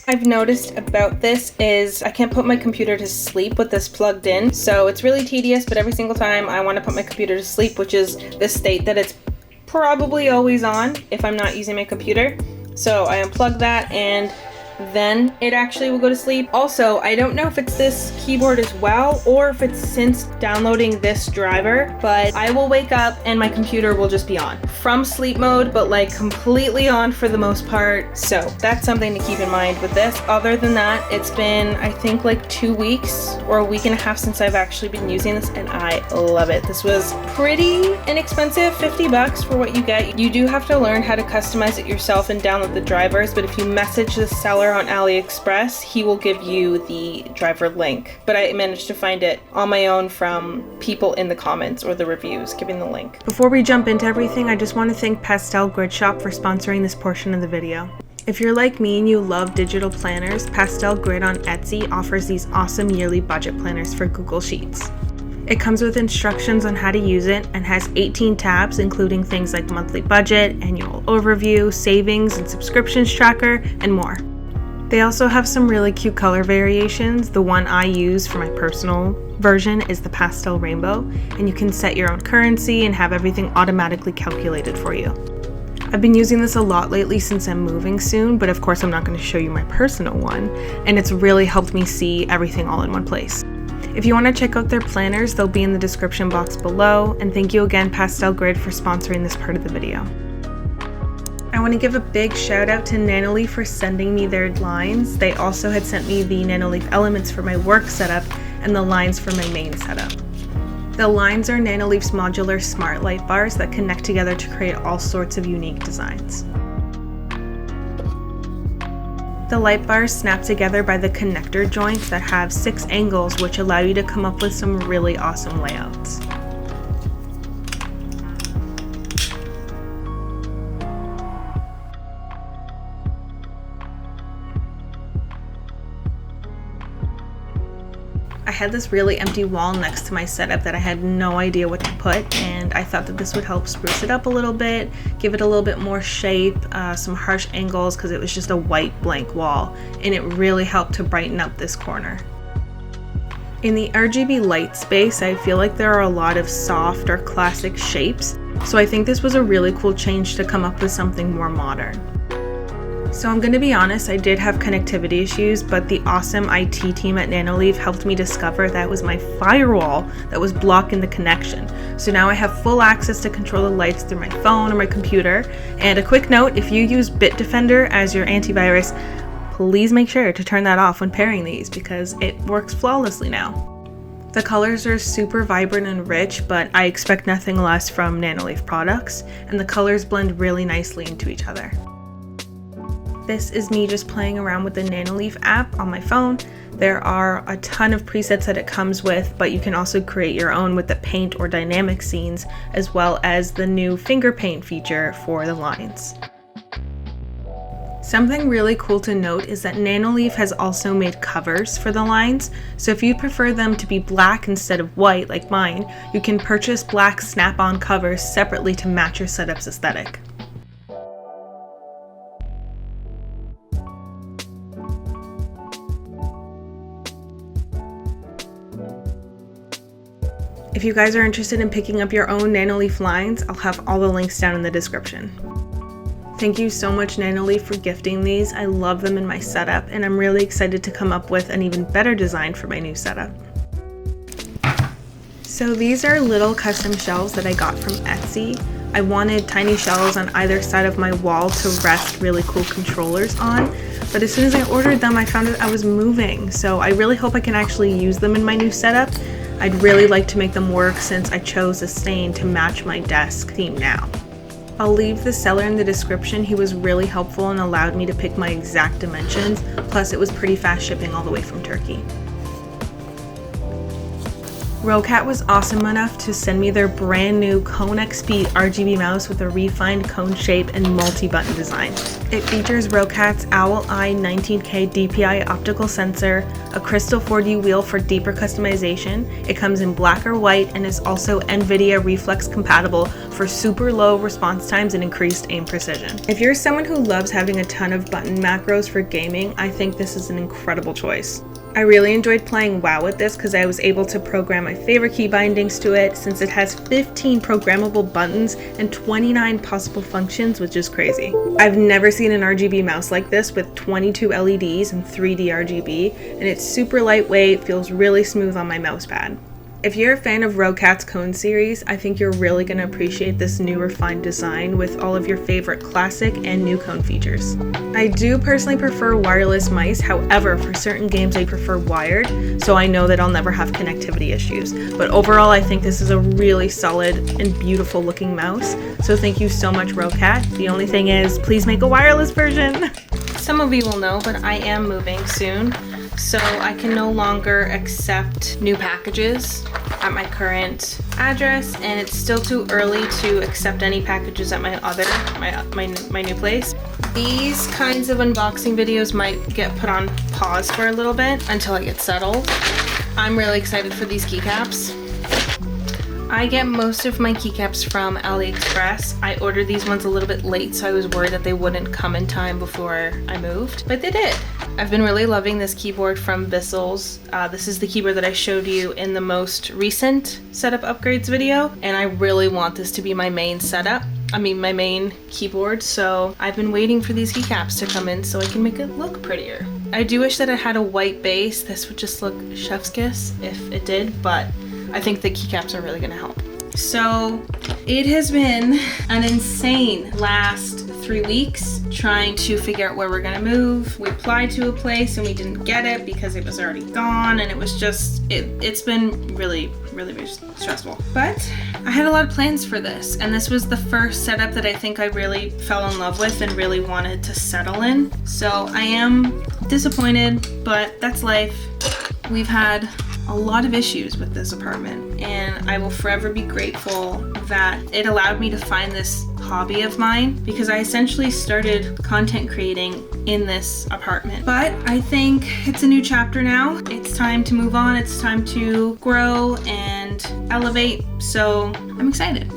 I've noticed about this is I can't put my computer to sleep with this plugged in, so it's really tedious, but every single time I want to put my computer to sleep, which is the state that it's probably always on if I'm not using my computer. So I unplug that and then it actually will go to sleep. Also, I don't know if it's this keyboard as well or if it's since downloading this driver, but I will wake up and my computer will just be on from sleep mode, but like completely on for the most part. So that's something to keep in mind with this. Other than that, it's been, I think, like 2 weeks or a week and a half since I've actually been using this, and I love it. This was pretty inexpensive, 50 bucks for what you get. You do have to learn how to customize it yourself and download the drivers, but if you message the seller on Aliexpress, he will give you the driver link. But I managed to find it on my own from people in the comments or the reviews giving the link. Before we jump into everything, I just want to thank Pastel Grid Shop for sponsoring this portion of the video. If you're like me and you love digital planners, Pastel Grid on Etsy offers these awesome yearly budget planners for Google Sheets. It comes with instructions on how to use it and has 18 tabs, including things like monthly budget, annual overview, savings and subscriptions tracker, and more. They also have some really cute color variations. The one I use for my personal version is the pastel rainbow, and you can set your own currency and have everything automatically calculated for you. I've been using this a lot lately since I'm moving soon, but of course I'm not going to show you my personal one, and it's really helped me see everything all in one place. If you want to check out their planners, they'll be in the description box below, and thank you again Pastel Grid for sponsoring this part of the video. I want to give a big shout out to Nanoleaf for sending me their lines. They also had sent me the Nanoleaf elements for my work setup and the lines for my main setup. The lines are Nanoleaf's modular smart light bars that connect together to create all sorts of unique designs. The light bars snap together by the connector joints that have 6 angles, which allow you to come up with some really awesome layouts. I had this really empty wall next to my setup that I had no idea what to put, and I thought that this would help spruce it up a little bit, give it a little bit more shape, some harsh angles, because it was just a white blank wall, and it really helped to brighten up this corner. In the RGB light space, I feel like there are a lot of soft or classic shapes, so I think this was a really cool change to come up with something more modern. So I'm going to be honest, I did have connectivity issues, but the awesome IT team at Nanoleaf helped me discover that it was my firewall that was blocking the connection. So now I have full access to control the lights through my phone or my computer. And a quick note, if you use Bitdefender as your antivirus, please make sure to turn that off when pairing these because it works flawlessly now. The colors are super vibrant and rich, but I expect nothing less from Nanoleaf products, and the colors blend really nicely into each other. This is me just playing around with the Nanoleaf app on my phone. There are a ton of presets that it comes with, but you can also create your own with the paint or dynamic scenes, as well as the new finger paint feature for the lines. Something really cool to note is that Nanoleaf has also made covers for the lines, so if you prefer them to be black instead of white like mine, you can purchase black snap-on covers separately to match your setup's aesthetic. If you guys are interested in picking up your own Nanoleaf lines, I'll have all the links down in the description. Thank you so much Nanoleaf for gifting these. I love them in my setup, and I'm really excited to come up with an even better design for my new setup. So these are little custom shelves that I got from Etsy. I wanted tiny shelves on either side of my wall to rest really cool controllers on, but as soon as I ordered them, I found out I was moving, so I really hope I can actually use them in my new setup. I'd really like to make them work since I chose a stain to match my desk theme now. I'll leave the seller in the description. He was really helpful and allowed me to pick my exact dimensions, plus it was pretty fast shipping all the way from Turkey. ROCCAT was awesome enough to send me their brand new Kone XP RGB mouse with a refined cone shape and multi-button design. It features ROCCAT's Owl Eye 19K DPI optical sensor, a Crystal 4D wheel for deeper customization. It comes in black or white and is also NVIDIA Reflex compatible for super low response times and increased aim precision. If you're someone who loves having a ton of button macros for gaming, I think this is an incredible choice. I really enjoyed playing WoW with this because I was able to program my favorite key bindings to it, since it has 15 programmable buttons and 29 possible functions, which is crazy. I've never seen an RGB mouse like this with 22 LEDs and 3D RGB, and it's super lightweight, feels really smooth on my mouse pad. If you're a fan of ROCCAT's Kone series, I think you're really going to appreciate this new refined design with all of your favorite classic and new Kone features. I do personally prefer wireless mice, however, for certain games I prefer wired, so I know that I'll never have connectivity issues. But overall, I think this is a really solid and beautiful looking mouse, so thank you so much, ROCCAT. The only thing is, please make a wireless version! Some of you will know, but I am moving soon. So I can no longer accept new packages at my current address, and it's still too early to accept any packages at my new place. These kinds of unboxing videos might get put on pause for a little bit until I get settled. I'm really excited for these keycaps. I get most of my keycaps from Aliexpress. I ordered these ones a little bit late, so I was worried that they wouldn't come in time before I moved, but they did. I've been really loving this keyboard from Bissell's. This is the keyboard that I showed you in the most recent setup upgrades video, and I really want this to be my main setup. My main keyboard, so I've been waiting for these keycaps to come in so I can make it look prettier. I do wish that it had a white base. This would just look chef's kiss if it did, but I think the keycaps are really gonna help. So it has been an insane last 3 weeks trying to figure out where we're gonna move. We applied to a place and we didn't get it because it was already gone, and it was just, it's been really stressful. But I had a lot of plans for this, and this was the first setup that I think I really fell in love with and really wanted to settle in. So I am disappointed, but that's life. We've had a lot of issues with this apartment, and I will forever be grateful that it allowed me to find this hobby of mine, because I essentially started content creating in this apartment. But I think it's a new chapter now. It's time to move on. It's time to grow and elevate. So I'm excited.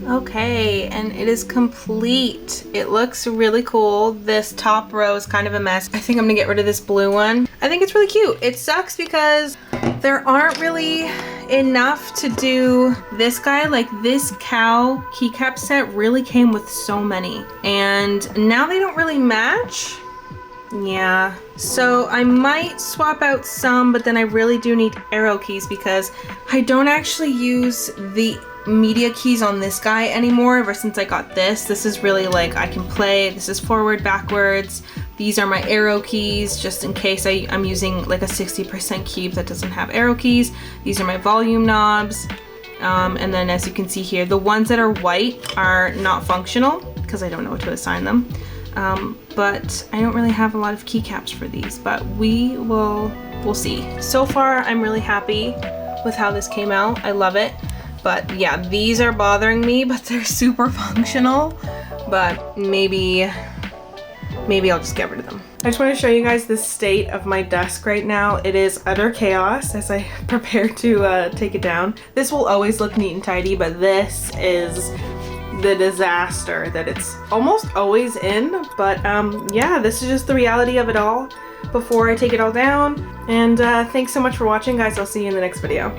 Okay, and it is complete. It looks really cool. This top row is kind of a mess. I think I'm gonna get rid of this blue one. I think it's really cute. It sucks because there aren't really enough to do this guy. Like, this cow keycap set really came with so many, and now they don't really match. Yeah, so I might swap out some, but then I really do need arrow keys because I don't actually use the media keys on this guy anymore ever since I got this. This is really like, I can play. This is forward, backwards. These are my arrow keys, just in case I'm using like a 60% cube that doesn't have arrow keys. These are my volume knobs. And then as you can see here, the ones that are white are not functional because I don't know what to assign them. But I don't really have a lot of keycaps for these, but we'll see. So far, I'm really happy with how this came out. I love it. But yeah, these are bothering me, but they're super functional. But maybe I'll just get rid of them. I just want to show you guys the state of my desk right now. It is utter chaos as I prepare to take it down. This will always look neat and tidy, but this is the disaster that it's almost always in. But yeah, this is just the reality of it all before I take it all down. And thanks so much for watching, guys. I'll see you in the next video.